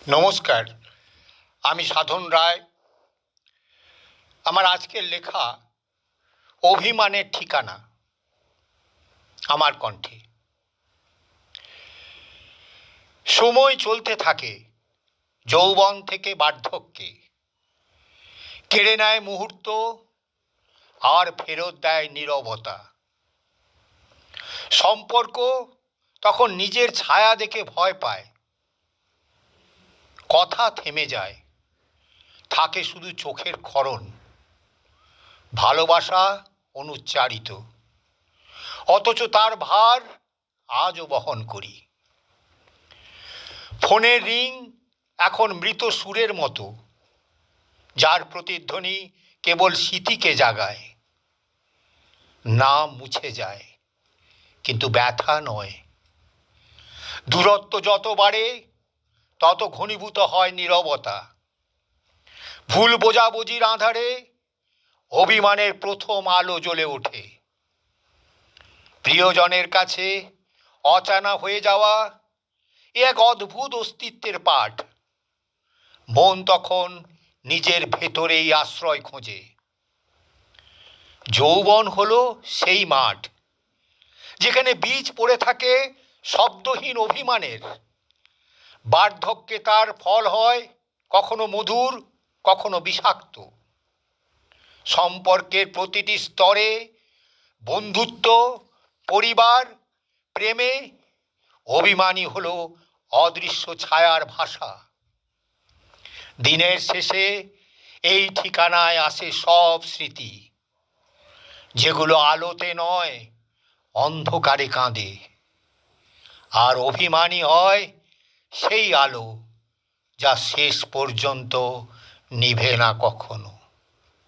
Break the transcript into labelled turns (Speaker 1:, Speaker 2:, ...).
Speaker 1: নমস্কার, আমি সাধন রায়। আমার আজকের লেখা অভিমানের ঠিকানা আমার কণ্ঠে। সময় চলতে থাকে, যৌবন থেকে বার্ধক্যে কেড়ে নেয় মুহূর্ত আর ফেরত দেয় নীরবতা। সম্পর্ক তখন নিজের ছায়া দেখে ভয় পায়, কথা থেমে যায়, থাকে শুধু চোখের ক্ষরণ। ভালোবাসা অনুচ্চারিত, অথচ তার ভার আজও বহন করি। ফোনের রিং এখন মৃত সুরের মতো, যার প্রতিধ্বনি কেবল স্মৃতিকে জাগায়। নাম মুছে যায়, কিন্তু ব্যথা নয়। দূরত্ব যত বাড়ে তত ঘনীভূত হয় নীরবতা। ভুল বোঝাবুঝির আঁধারে অভিমানের প্রথম আলো জ্বলে ওঠে। প্রিয়জনের কাছে অচানা হয়ে যাওয়া এক অদ্ভুত অস্তিত্বের পাঠ। মন তখন নিজের ভেতরেই আশ্রয় খোঁজে। যৌবন হলো সেই মাঠ যেখানে বীজ পড়ে থাকে শব্দহীন অভিমানের। বার্ধক্যে তার ফল হয় কখনো মধুর, কখনো বিষাক্ত। সম্পর্কের প্রতিটি স্তরে, বন্ধুত্ব, পরিবার, প্রেমে অভিমানী হলো অদৃশ্য ছায়ার ভাষা। দিনের শেষে এই ঠিকানায় আসে সব স্মৃতি, যেগুলো আলোতে নয় অন্ধকারে কাঁদে। আর অভিমানী হয় সেই আলো যা শেষ পর্যন্ত নিভে না কখনো।